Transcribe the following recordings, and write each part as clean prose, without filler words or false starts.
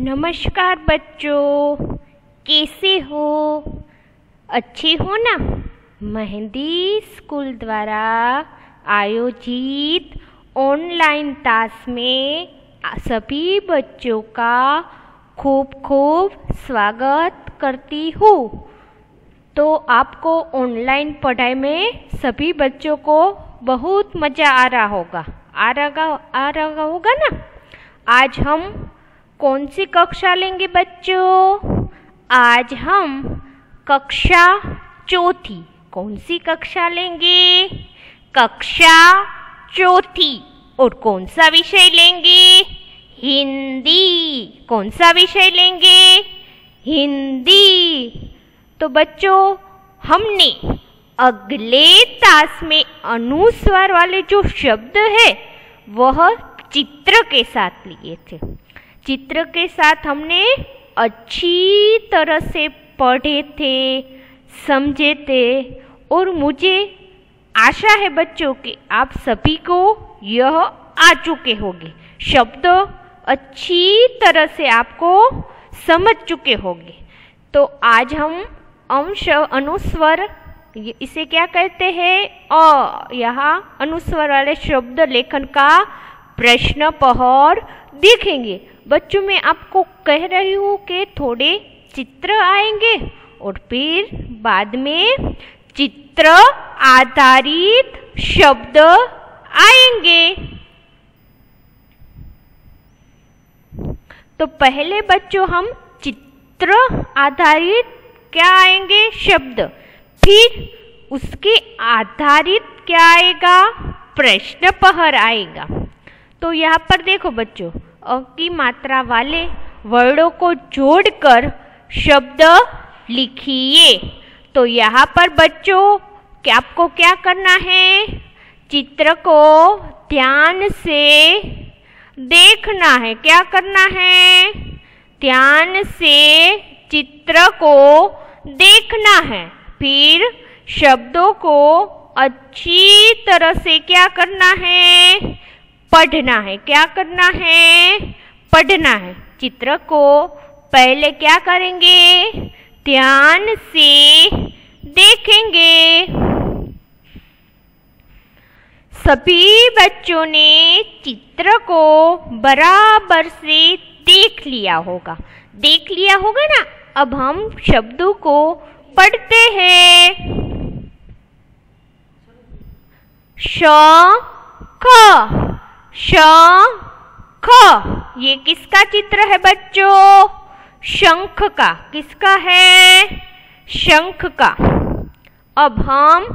नमस्कार बच्चों, कैसे हो? अच्छे हो ना? मेहंदी स्कूल द्वारा आयोजित ऑनलाइन क्लास में सभी बच्चों का खूब खूब स्वागत करती हूँ। तो आपको ऑनलाइन पढ़ाई में सभी बच्चों को बहुत मज़ा आ रहा होगा ना? आज हम कौन सी कक्षा लेंगे बच्चों? आज हम कक्षा चौथी। कौन सी कक्षा लेंगे? कक्षा चौथी। और कौन सा विषय लेंगे? हिंदी। कौन सा विषय लेंगे? हिंदी। तो बच्चों, हमने अगले क्लास में अनुस्वार वाले जो शब्द है वह चित्र के साथ लिए थे। चित्र के साथ हमने अच्छी तरह से पढ़े थे, समझे थे, और मुझे आशा है बच्चों कि आप सभी को यह आ चुके होंगे। शब्द अच्छी तरह से आपको समझ चुके होंगे। तो आज हम अनुस्वर, इसे क्या कहते हैं? यहाँ अनुस्वर वाले शब्द लेखन का प्रश्न पहर देखेंगे। बच्चों, मैं आपको कह रही हूँ कि थोड़े चित्र आएंगे और फिर बाद में चित्र आधारित शब्द आएंगे। तो पहले बच्चों हम चित्र आधारित क्या आएंगे? शब्द। फिर उसके आधारित क्या आएगा? प्रश्न पहर आएगा। तो यहाँ पर देखो बच्चों, अ की मात्रा वाले वर्णों को जोड़कर शब्द लिखिए। तो यहाँ पर बच्चों आपको क्या करना है? चित्र को ध्यान से देखना है। क्या करना है? ध्यान से चित्र को देखना है। फिर शब्दों को अच्छी तरह से क्या करना है? पढ़ना है। क्या करना है? पढ़ना है। चित्र को पहले क्या करेंगे? ध्यान से देखेंगे। सभी बच्चों ने चित्र को बराबर से देख लिया होगा। देख लिया होगा ना? अब हम शब्दों को पढ़ते हैं। शंख। ये किसका चित्र है बच्चों? शंख का। किसका है? शंख का। अब हम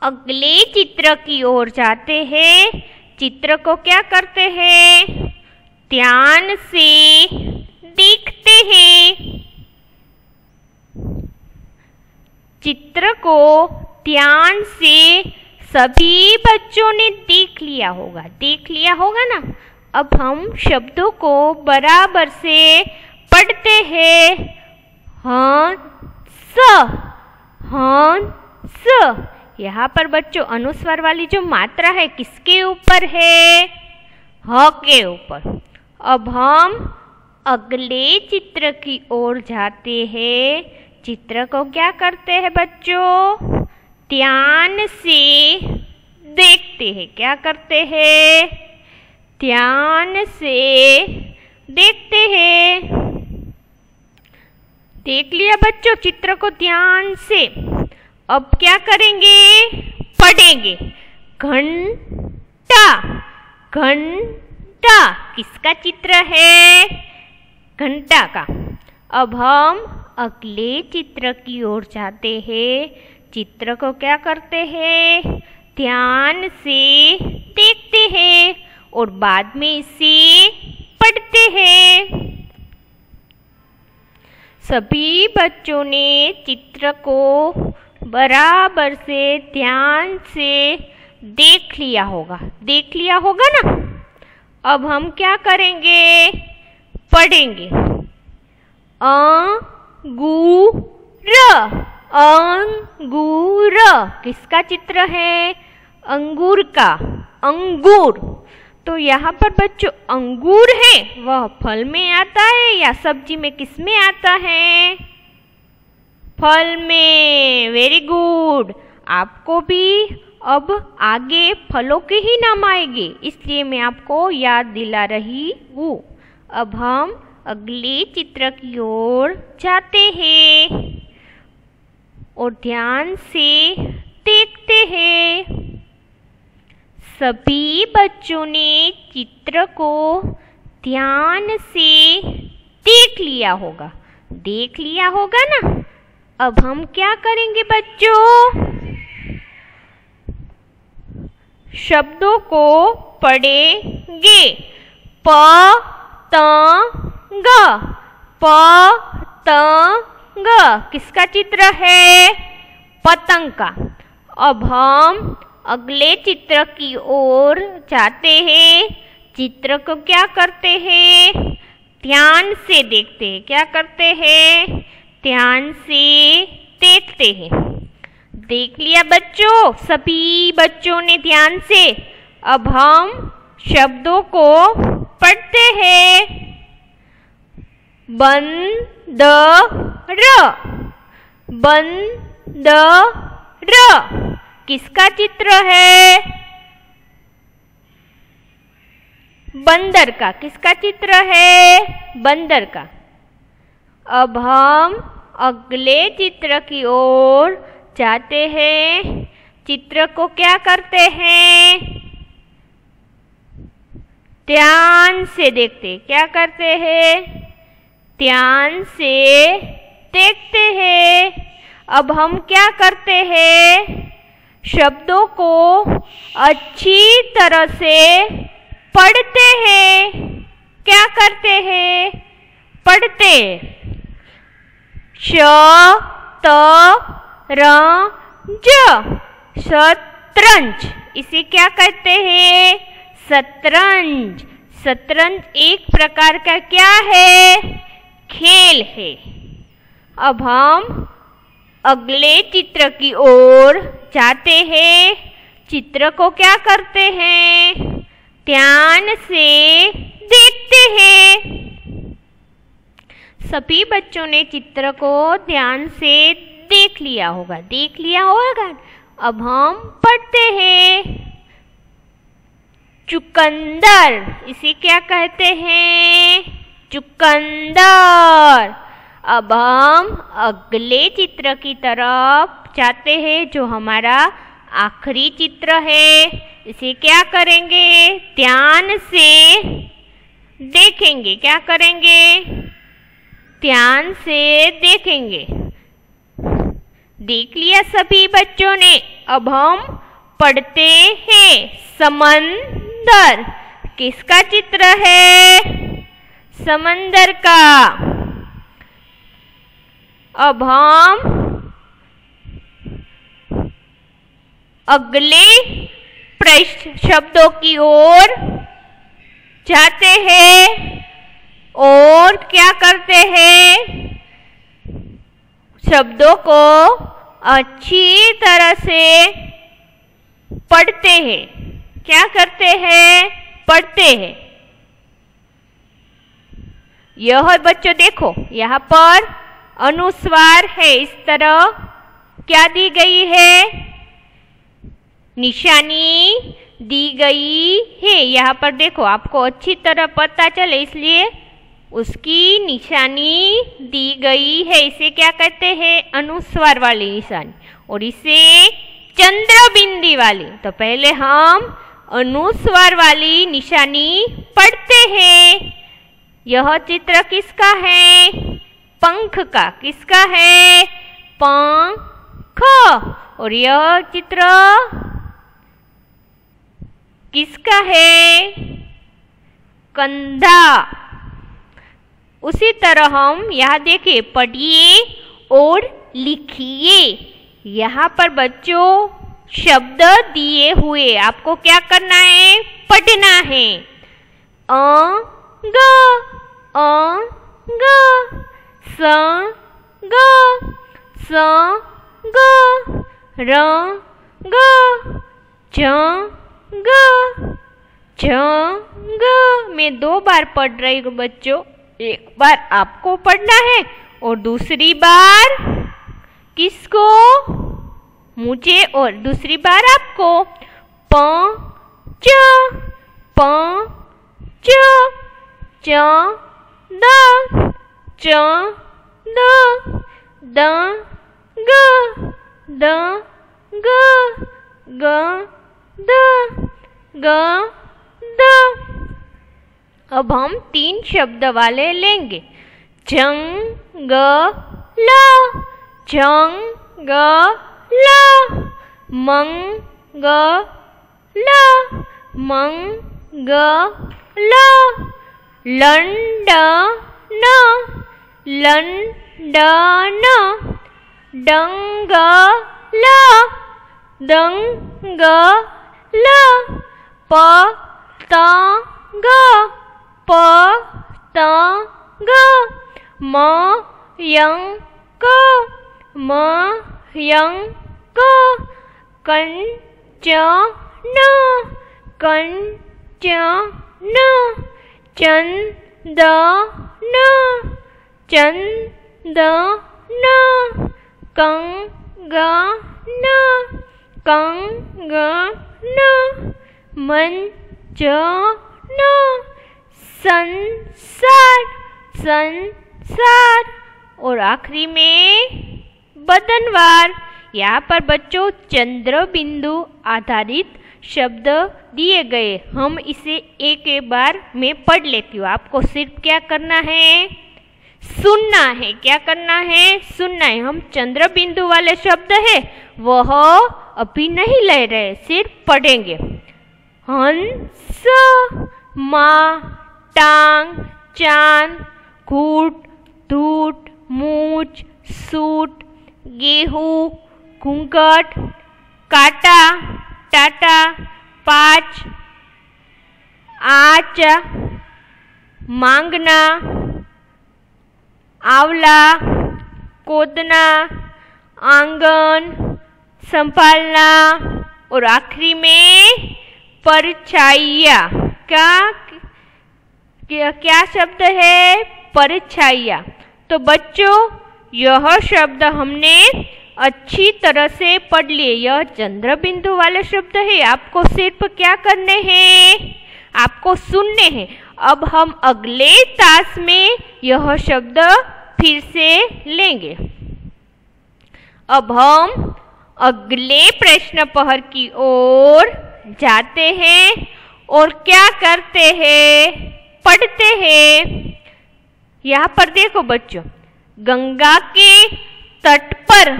अगले चित्र की ओर जाते हैं। चित्र को क्या करते हैं? ध्यान से देखते हैं। चित्र को ध्यान से सभी बच्चों ने देख लिया होगा। देख लिया होगा ना? अब हम शब्दों को बराबर से पढ़ते हैं। हंस। हंस। यहाँ पर बच्चों अनुस्वार वाली जो मात्रा है किसके ऊपर है? ह के ऊपर। अब हम अगले चित्र की ओर जाते हैं। चित्र को क्या करते हैं बच्चों? ध्यान से देखते हैं। क्या करते हैं? ध्यान से देखते हैं। देख लिया बच्चों चित्र को ध्यान से। अब क्या करेंगे? पढ़ेंगे। घंटा। घंटा किसका चित्र है? घंटा का। अब हम अगले चित्र की ओर जाते हैं। चित्र को क्या करते हैं? ध्यान से देखते हैं और बाद में इसे पढ़ते हैं। सभी बच्चों ने चित्र को बराबर से ध्यान से देख लिया होगा। देख लिया होगा ना? अब हम क्या करेंगे? पढ़ेंगे। अंगूर। अंगूर किसका चित्र है? अंगूर का। अंगूर। तो यहाँ पर बच्चों अंगूर है वह फल में आता है या सब्जी में, किस में आता है? फल में। Very good. आपको भी अब आगे फलों के ही नाम आएंगे, इसलिए मैं आपको याद दिला रही हूँ। अब हम अगले चित्र की ओर जाते हैं और ध्यान से देखते हैं। सभी बच्चों ने चित्र को ध्यान से देख लिया होगा, देख लिया होगा ना। अब हम क्या करेंगे बच्चों? शब्दों को पढ़ेंगे। पतंग, पतंग किसका चित्र है? पतंग का। अब हम अगले चित्र की ओर जाते हैं। चित्र को क्या करते हैं? ध्यान से देखते हैं। क्या करते हैं? ध्यान से देखते हैं। देख लिया बच्चों? सभी बच्चों ने ध्यान से। अब हम शब्दों को पढ़ते हैं। बंदर, बंदर किसका चित्र है? बंदर का। किसका चित्र है? बंदर का। अब हम अगले चित्र की ओर जाते हैं। चित्र को क्या करते हैं? ध्यान से देखते। क्या करते हैं? ध्यान से देखते हैं। अब हम क्या करते हैं? शब्दों को अच्छी तरह से पढ़ते हैं। क्या करते हैं? पढ़ते। शतरंज, शतरंज इसे क्या कहते हैं? शतरंज। शतरंज एक प्रकार का क्या है? खेल है। अब हम अगले चित्र की ओर जाते हैं। चित्र को क्या करते हैं? ध्यान से देखते हैं। सभी बच्चों ने चित्र को ध्यान से देख लिया होगा, देख लिया होगा। अब हम पढ़ते हैं। चुकंदर इसे क्या कहते हैं? चुकंदर। अब हम अगले चित्र की तरफ जाते हैं, जो हमारा आखिरी चित्र है। इसे क्या करेंगे? ध्यान से देखेंगे। क्या करेंगे? ध्यान से देखेंगे। देख लिया सभी बच्चों ने। अब हम पढ़ते हैं। समंदर किसका चित्र है? समंदर का। अब हम अगले शब्दों की ओर जाते हैं और क्या करते हैं? शब्दों को अच्छी तरह से पढ़ते हैं। क्या करते हैं? पढ़ते हैं। यह बच्चों देखो, यहाँ पर अनुस्वार है। इस तरह क्या दी गई है? निशानी दी गई है। यहाँ पर देखो, आपको अच्छी तरह पता चले इसलिए उसकी निशानी दी गई है। इसे क्या कहते हैं? अनुस्वार वाली निशानी। और इसे चंद्र बिंदी वाली। तो पहले हम अनुस्वार वाली निशानी पढ़ते हैं। यह चित्र किसका है? पंख का। किसका है? पंख। और यह चित्र किसका है? कंधा। उसी तरह हम यहाँ देखिए, पढ़िए और लिखिए। यहाँ पर बच्चों शब्द दिए हुए, आपको क्या करना है? पढ़ना है। अंग, अंग, संग, संग, रंग, जंग, जंग। मैं 2 बार पढ़ रही हूँ बच्चों, एक बार आपको पढ़ना है और दूसरी बार किसको? मुझे, और दूसरी बार आपको। पंच पंच चंद चंद दंग दंग गंध गंध। अब हम 3 शब्द वाले लेंगे। जंगल जंगल मंगल मंगल लंडन लंडन दंगल दंगल पतंग पतंग मयंक मयंक कंचन कंचन चंदन चंदन कंगन कंगन मंजन संसार संसार। और आखिरी में बदनवार। यहाँ पर बच्चों चंद्र बिंदु आधारित शब्द दिए गए। हम इसे एक बार में पढ़ लेती हूँ। आपको सिर्फ क्या करना है? सुनना है। क्या करना है? सुनना है। हम चंद्र बिंदु वाले शब्द है वह अभी नहीं ले रहे, सिर्फ पढ़ेंगे। हंस माँ टांग चांद घूट धूट मूछ सूट गेहूँ घूंघट काटा टाटा पाँच आच मांगना आंवला कोदना आंगन संभालना। और आखिरी में परछाइया। क्या शब्द है? परछाइया। तो बच्चों यह शब्द हमने अच्छी तरह से पढ़ लिए। यह चंद्र बिंदु वाले शब्द है। आपको सिर्फ क्या करने हैं? आपको सुनने हैं। अब हम अगले तास में यह शब्द फिर से लेंगे। अब हम अगले प्रश्न पहर की ओर जाते हैं और क्या करते हैं? पढ़ते हैं। यहाँ पर देखो बच्चों, गंगा के तट पर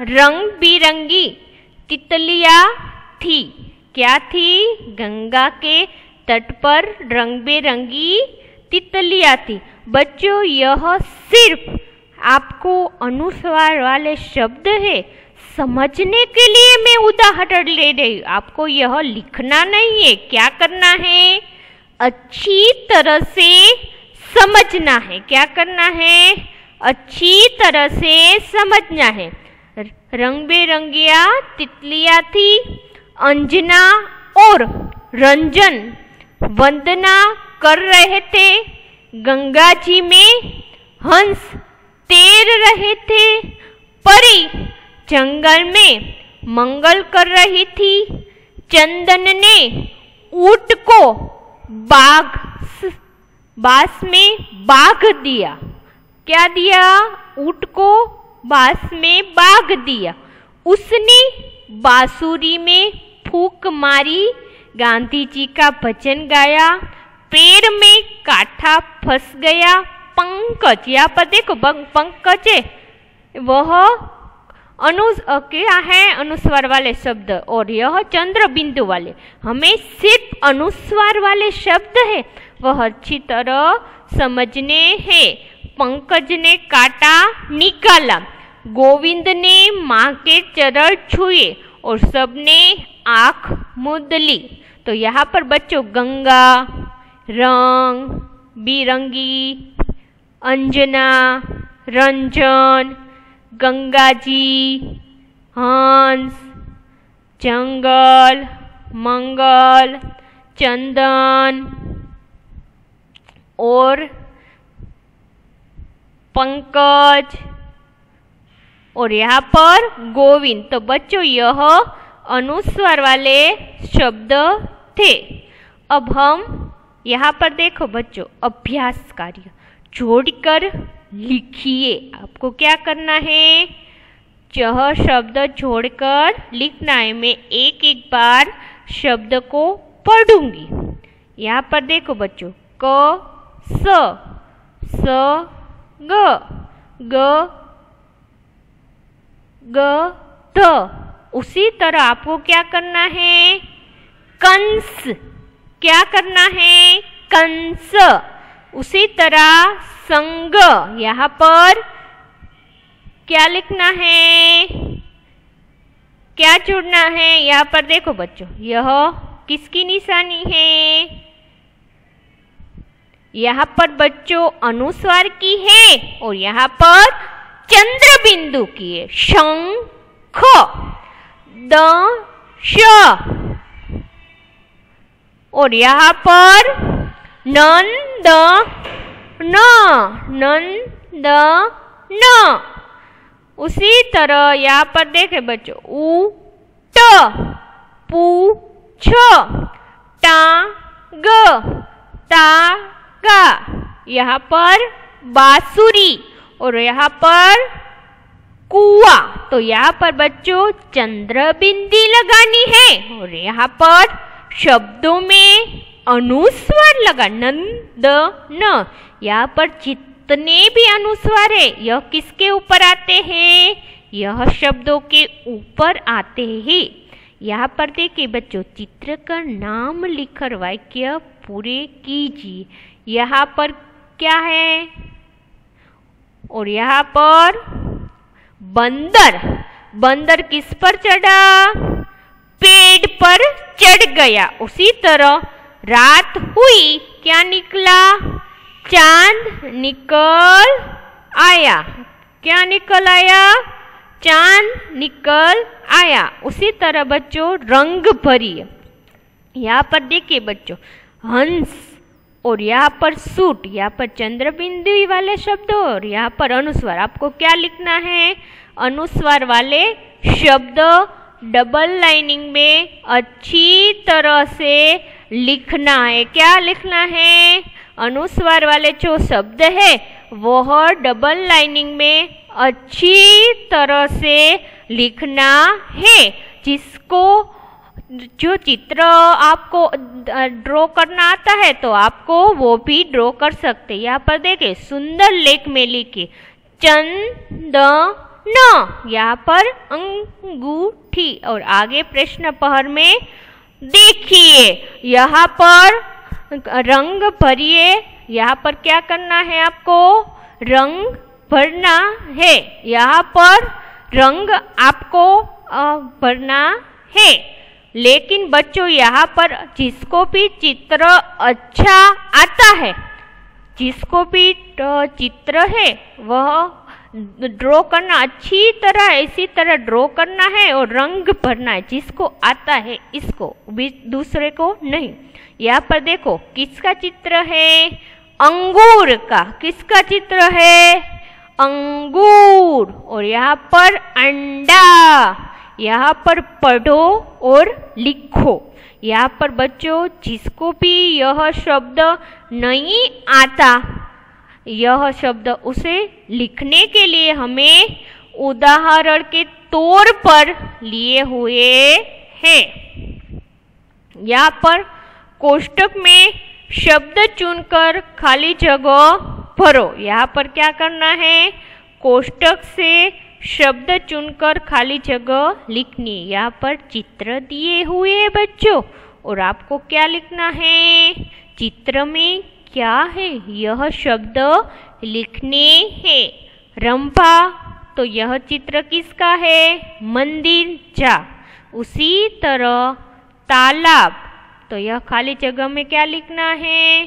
रंग बिरंगी तितलियाँ थी। क्या थी? गंगा के तट पर रंग बिरंगी तितलियाँ थी। बच्चों यह सिर्फ आपको अनुस्वार वाले शब्द है। समझने के लिए मैं उदाहरण ले रही हूँ, आपको यह लिखना नहीं है। क्या करना है? अच्छी तरह से समझना है। क्या करना है? अच्छी तरह से समझना है। रंग बिरंगिया तितलियाँ थी। अंजना और रंजन वंदना कर रहे थे। गंगा जी में हंस तैर रहे थे। परी जंगल में मंगल कर रही थी। चंदन ने ऊंट को बांस में बांध दिया। क्या दिया? ऊंट को बांस में बांध दिया। उसने बांसुरी में फूंक मारी। गांधी जी का भजन गाया। पैर में कांटा फंस गया। पंकज, यहाँ पर देखो पंकज है, वह क्या है? अनुस्वार वाले शब्द। और यह चंद्र बिंदु वाले। हमें सिर्फ अनुस्वार वाले शब्द है वह अच्छी तरह समझने हैं। पंकज ने कांटा निकाला। गोविंद ने माँ के चरण छुए और सबने आँख मूंद ली। तो यहाँ पर बच्चों गंगा, रंग बिरंगी, अंजना, रंजन, गंगा जी, हंस, जंगल, मंगल, चंदन और पंकज और यहाँ पर गोविंद। तो बच्चों यह अनुस्वार वाले शब्द थे। अब हम यहाँ पर देखो बच्चों, अभ्यास कार्य जोड़कर लिखिए। आपको क्या करना है, यह शब्द जोड़कर लिखना है। मैं एक एक बार शब्द को पढ़ूंगी। यहाँ पर देखो बच्चों, क स ग ग ग ध। उसी तरह आपको क्या करना है, कंस। क्या करना है, कंस। उसी तरह संग, यहाँ पर क्या लिखना है, क्या जोड़ना है। यहाँ पर देखो बच्चों, यह किसकी निशानी है, यहाँ पर बच्चों अनुस्वार की है और यहाँ पर चंद्र बिंदु की है। शंख, दंश और यहाँ पर नंद न। उसी तरह यहाँ पर देखे बच्चों, ऊट, पूछ, टांग, तागा। यहाँ पर बांसुरी और यहाँ पर कुआ। तो यहाँ पर बच्चों चंद्र बिंदी लगानी है और यहाँ पर शब्दों में अनुस्वार लगा, नंद न। यहाँ पर जितने भी अनुस्वार है यह किसके ऊपर आते हैं, यह शब्दों के ऊपर आते हैं। यहाँ पर देखिए बच्चों, चित्र का नाम लिखकर वाक्य पूरे कीजिए। यहाँ पर क्या है, और यहाँ पर बंदर। बंदर किस पर चढ़ा, पेड़ पर चढ़ गया। उसी तरह रात हुई, क्या निकला, चांद निकल आया। क्या निकल आया, चांद निकल आया। उसी तरह बच्चों रंग भरिए। यहाँ पर देखिए बच्चों, हंस और यहाँ पर सूट, यहाँ पर चंद्र बिंदु वाले शब्द और यहाँ पर अनुस्वार। आपको क्या लिखना है, अनुस्वार वाले शब्द डबल लाइनिंग में अच्छी तरह से लिखना है। क्या लिखना है, अनुस्वार वाले जो शब्द है वह डबल लाइनिंग में अच्छी तरह से लिखना है। जिसको जो चित्र आपको ड्रॉ करना आता है तो आपको वो भी ड्रॉ कर सकते हैं। यहाँ पर देखिए, सुंदर लेख में लिखे चंदन, यहाँ पर अंगूठी। और आगे प्रश्न पहर में देखिए, यहाँ पर रंग भरिए। यहाँ पर क्या करना है, आपको रंग भरना है। यहाँ पर रंग आपको भरना है। लेकिन बच्चों यहाँ पर जिसको भी चित्र अच्छा आता है, जिसको भी चित्र है वह ड्रॉ करना अच्छी तरह, इसी तरह ड्रॉ करना है और रंग भरना है। जिसको आता है इसको, दूसरे को नहीं। यहाँ पर देखो किसका चित्र है, अंगूर का। किसका चित्र है, अंगूर। और यहाँ पर अंडा। यहाँ पर पढ़ो और लिखो। यहाँ पर बच्चों जिसको भी यह शब्द नहीं आता, यह शब्द उसे लिखने के लिए हमें उदाहरण के तौर पर लिए हुए हैं। यहाँ पर कोष्टक में शब्द चुनकर खाली जगह भरो। यहाँ पर क्या करना है, कोष्टक से शब्द चुनकर खाली जगह लिखनी। यहाँ पर चित्र दिए हुए हैं बच्चों, और आपको क्या लिखना है, चित्र में क्या है यह शब्द लिखने हैं। रंभा, तो यह चित्र किसका है, मंदिर जा। उसी तरह तालाब, तो यह खाली जगह में क्या लिखना है,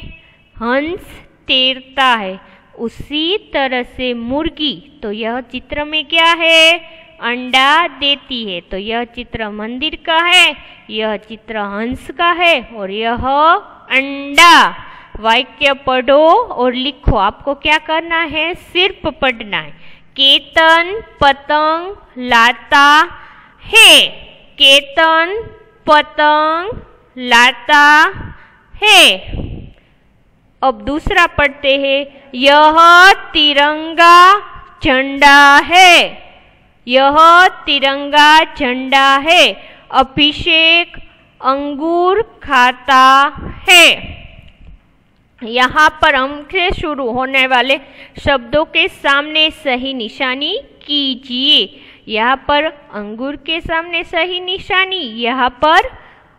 हंस तैरता है। उसी तरह से मुर्गी, तो यह चित्र में क्या है, अंडा देती है। तो यह चित्र मंदिर का है, यह चित्र हंस का है और यह अंडा। वाक्य पढ़ो और लिखो। आपको क्या करना है? सिर्फ पढ़ना है। केतन पतंग लाता है। केतन पतंग लाता है। अब दूसरा पढ़ते हैं। यह तिरंगा झंडा है। यह तिरंगा झंडा है। अभिषेक अंगूर खाता है। यहाँ पर अंक से शुरू होने वाले शब्दों के सामने सही निशानी कीजिए। यहाँ पर अंगूर के सामने सही निशानी, यहाँ पर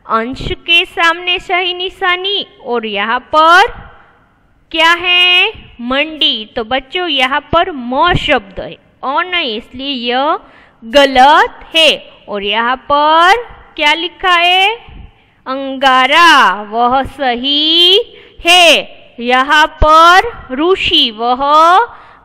अंश के सामने सही निशानी और यहाँ पर क्या है? मंडी। तो बच्चों यहाँ पर म शब्द है, अ नहीं, इसलिए यह गलत है। और यहाँ पर क्या लिखा है? अंगारा, वह सही है। यहाँ पर ऋषि, वह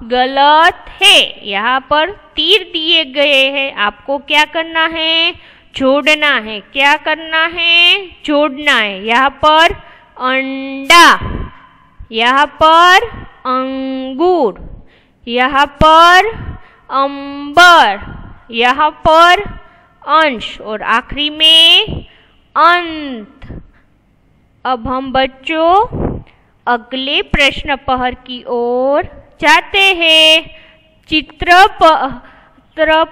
गलत है। यहाँ पर तीर दिए गए हैं, आपको क्या करना है? जोड़ना है। क्या करना है? जोड़ना है। यहाँ पर अंडा, यहाँ पर अंगूर, यहाँ पर अंबर, यहाँ पर अंश और आखिरी में अंत। अब हम बच्चों अगले प्रश्न पहर की ओर जाते हैं। चित्र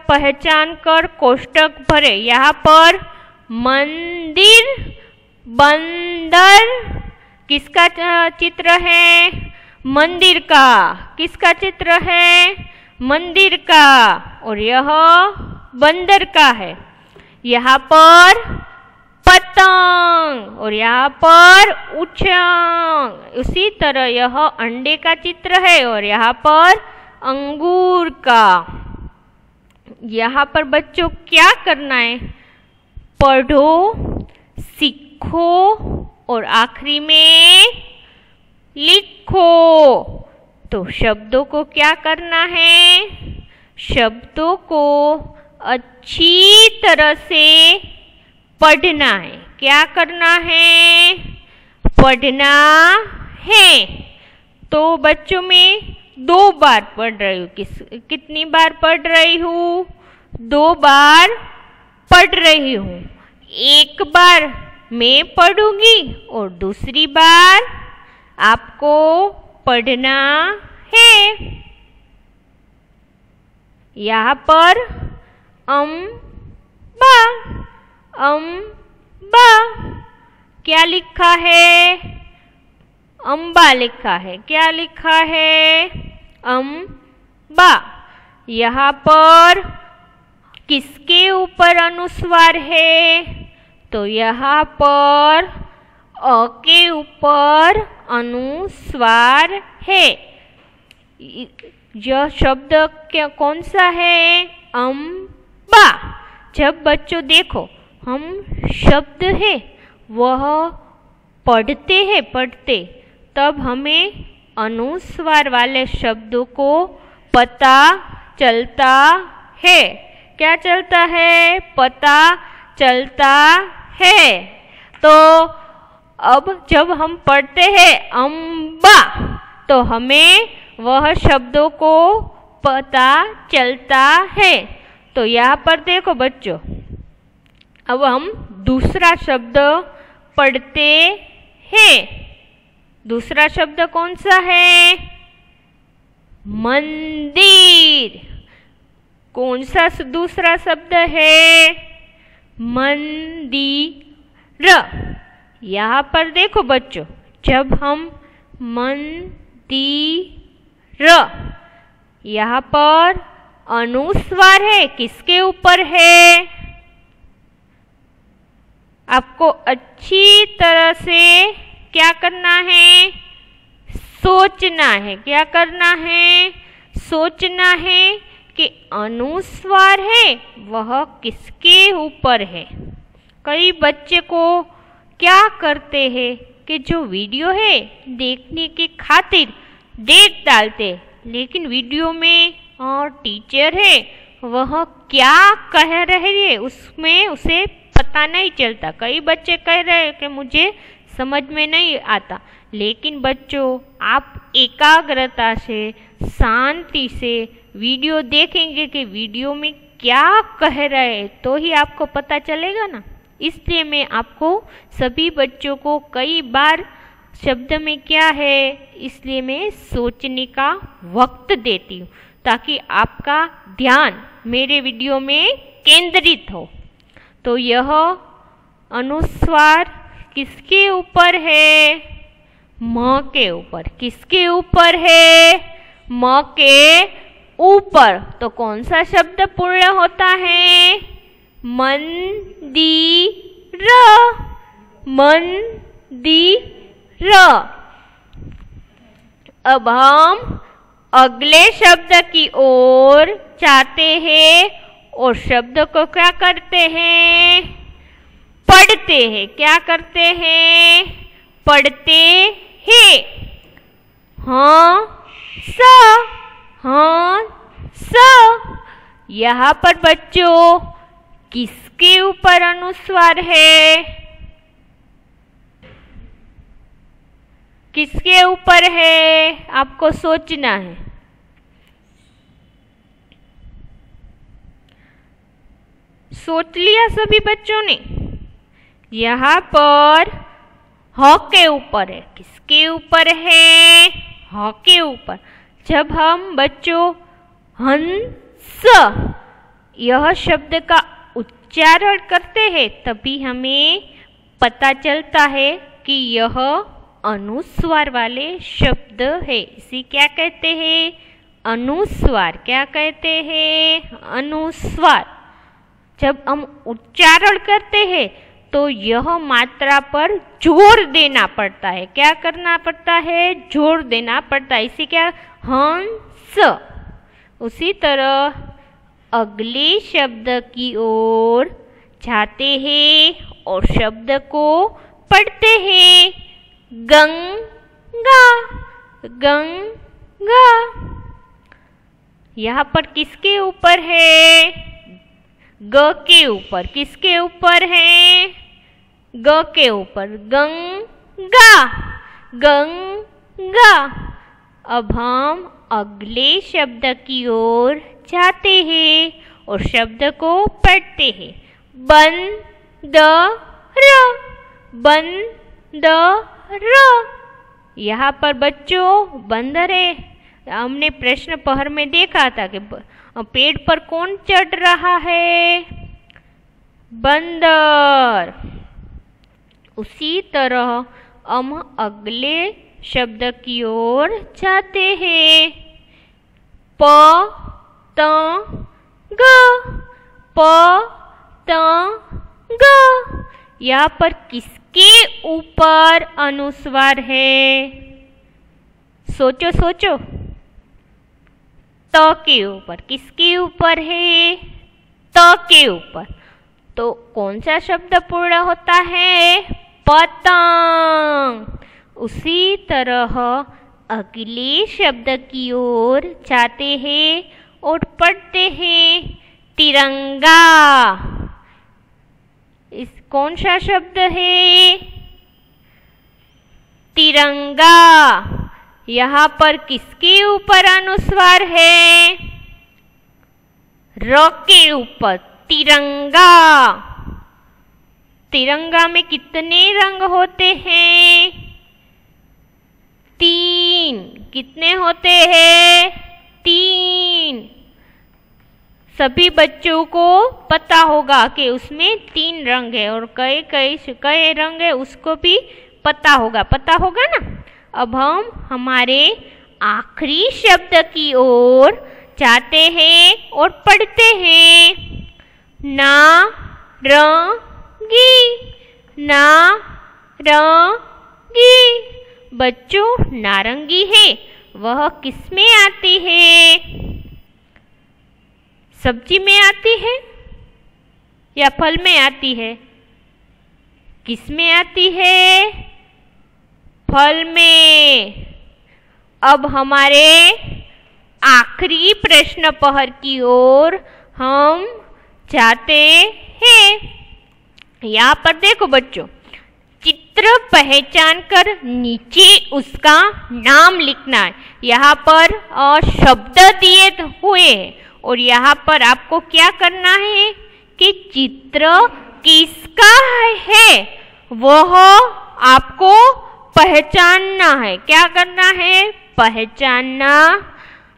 पहचान कर कोष्टक भरे। यहाँ पर मंदिर, बंदर, किसका चित्र है? मंदिर का। किसका चित्र है? मंदिर का। और यह बंदर का है। यहाँ पर पतंग और यहाँ पर उछंग। उसी तरह यह अंडे का चित्र है और यहाँ पर अंगूर का। यहाँ पर बच्चों क्या करना है? पढ़ो, सीखो और आखिरी में लिखो। तो शब्दों को क्या करना है? शब्दों को अच्छी तरह से पढ़ना है। क्या करना है? पढ़ना है। तो बच्चों में 2 बार पढ़ रही हूँ। कितनी बार पढ़ रही हूँ? 2 बार पढ़ रही हूँ। एक बार मैं पढ़ूंगी और दूसरी बार आपको पढ़ना है। यहाँ पर अम्बा, अम्बा क्या लिखा है? अम्बा लिखा है। क्या लिखा है? अम्बा। यहाँ पर किसके ऊपर अनुस्वार है? तो यहाँ पर अ के ऊपर अनुस्वार है। यह शब्द क्या कौन सा है? अम्बा। जब बच्चों देखो हम शब्द है वह पढ़ते तब हमें अनुस्वार वाले शब्दों को पता चलता है। क्या चलता है? पता चलता है। तो अब जब हम पढ़ते हैं अम्बा तो हमें वह शब्दों को पता चलता है। तो यहाँ पर देखो बच्चों, अब हम दूसरा शब्द पढ़ते हैं। दूसरा शब्द कौन सा है? मंदिर। कौन सा दूसरा शब्द है? मंदिर। यहाँ पर देखो बच्चों, जब हम मंदिर, यहाँ पर अनुस्वार है, किसके ऊपर है? आपको अच्छी तरह से क्या करना है? सोचना है। क्या करना है? सोचना है कि अनुस्वार है वह किसके ऊपर है। कई बच्चे को क्या करते हैं कि जो वीडियो है देखने की खातिर देख डालते, लेकिन वीडियो में टीचर है वह क्या कह रहे हैं उसमें उसे पता नहीं चलता। कई बच्चे कह रहे हैं कि मुझे समझ में नहीं आता, लेकिन बच्चों आप एकाग्रता से शांति से वीडियो देखेंगे कि वीडियो में क्या कह रहे हैं तो ही आपको पता चलेगा ना। इसलिए मैं आपको सभी बच्चों को कई बार शब्द में क्या है इसलिए मैं सोचने का वक्त देती हूँ, ताकि आपका ध्यान मेरे वीडियो में केंद्रित हो। तो यह अनुस्वार किसके ऊपर है? म के ऊपर। किसके ऊपर है? म के ऊपर। तो कौन सा शब्द पूर्ण होता है? मंदिर। मंदिर। अब हम अगले शब्द की ओर जाते हैं और शब्द को क्या करते हैं? पढ़ते हैं। क्या करते हैं? पढ़ते हैं। हंस। हंस। यहाँ पर बच्चों किसके ऊपर अनुस्वार है? किसके ऊपर है? आपको सोचना है। सोच लिया सभी बच्चों ने? यहाँ पर ह के ऊपर है। किसके ऊपर है? ह के ऊपर। जब हम बच्चों हंस यह शब्द का उच्चारण करते हैं तभी हमें पता चलता है कि यह अनुस्वार वाले शब्द है। इसे क्या कहते हैं? अनुस्वार। क्या कहते हैं? अनुस्वार। जब हम उच्चारण करते हैं तो यह मात्रा पर जोर देना पड़ता है। क्या करना पड़ता है? जोर देना पड़ता है। इसे क्या? हंस। उसी तरह अगले शब्द की ओर जाते हैं और शब्द को पढ़ते हैं। गंगा। गंगा। यहाँ पर किसके ऊपर है? ग के ऊपर। किसके ऊपर है? ग के ऊपर। गंगा। गंगा। अब हम अगले शब्द की ओर जाते हैं और शब्द को पढ़ते हैं। बंदर। बंदर। यहाँ पर बच्चों बंदर है। हमने प्रश्न पहर में देखा था कि पेड़ पर कौन चढ़ रहा है? बंदर। उसी तरह हम अगले शब्द की ओर जाते हैं। पतंग। पतंग। यहाँ पर किसके ऊपर अनुस्वार है? सोचो सोचो। त के ऊपर। किसके ऊपर है? त के ऊपर। तो कौन सा शब्द पूर्ण होता है? पतंग। उसी तरह अगले शब्द की ओर जाते हैं और पढ़ते हैं। तिरंगा। इस कौन सा शब्द है? तिरंगा। यहाँ पर किसके ऊपर अनुस्वार है? र के ऊपर। तिरंगा। तिरंगा में कितने रंग होते हैं? 3। कितने होते हैं? 3। सभी बच्चों को पता होगा कि उसमें 3 रंग है और कई रंग है उसको भी पता होगा ना। अब हम हमारे आखिरी शब्द की ओर जाते हैं और पढ़ते हैं। नारंगी। नारंगी। बच्चों नारंगी है वह किस में आती है? सब्जी में आती है या फल में आती है? किस में आती है? फल में। अब हमारे आखिरी प्रश्न पहर की ओर हम जाते हैं। यहाँ पर देखो बच्चों, चित्र पहचान कर नीचे उसका नाम लिखना है। यहाँ पर शब्द दिए हुए हैं और यहाँ पर आपको क्या करना है कि चित्र किसका है वह आपको पहचानना है। क्या करना है? पहचानना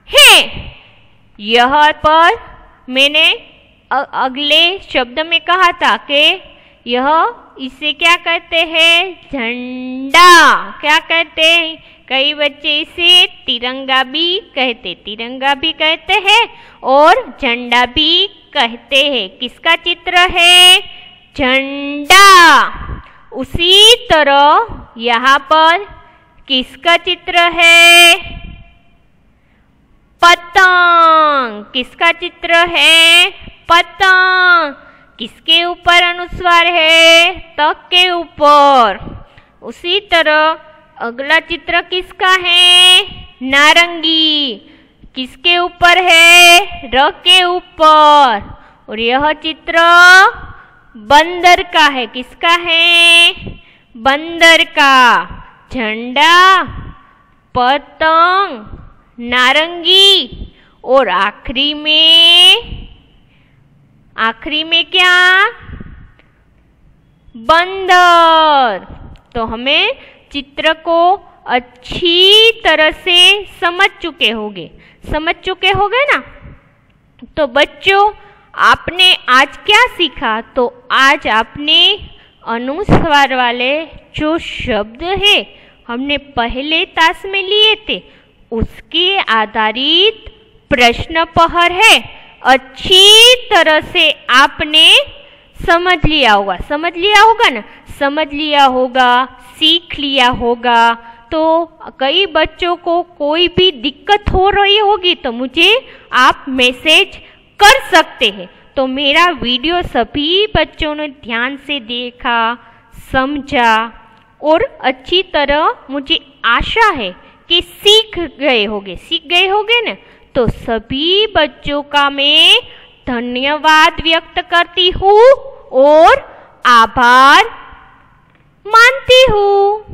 है। यहाँ पर मैंने अगले शब्द में कहा था कि इसे क्या कहते हैं? झंडा। क्या कहते हैं? कई बच्चे इसे तिरंगा भी कहते हैं और झंडा भी कहते हैं। किसका चित्र है? झंडा। उसी तरह यहाँ पर किसका चित्र है? पतंग। किसका चित्र है? पतंग। किसके ऊपर अनुस्वार है? तक के ऊपर। उसी तरह अगला चित्र किसका है? नारंगी। किसके ऊपर है? र के ऊपर। और यह चित्र बंदर का है। किसका है? बंदर का। झंडा, पतंग, नारंगी और आखिरी में क्या? बंदर। तो हमें चित्र को अच्छी तरह से समझ चुके होगे ना। तो बच्चों, आपने आज क्या सीखा? तो आज आपने अनुस्वार वाले जो शब्द है हमने पहले तास में लिए थे उसके आधारित प्रश्न पहर है। अच्छी तरह से आपने समझ लिया होगा, सीख लिया होगा। तो कई बच्चों को कोई भी दिक्कत हो रही होगी तो मुझे आप मैसेज कर सकते हैं। तो मेरा वीडियो सभी बच्चों ने ध्यान से देखा, समझा और अच्छी तरह मुझे आशा है कि सीख गए होगे ना। तो सभी बच्चों का मैं धन्यवाद व्यक्त करती हूँ और आभार मानती हूँ।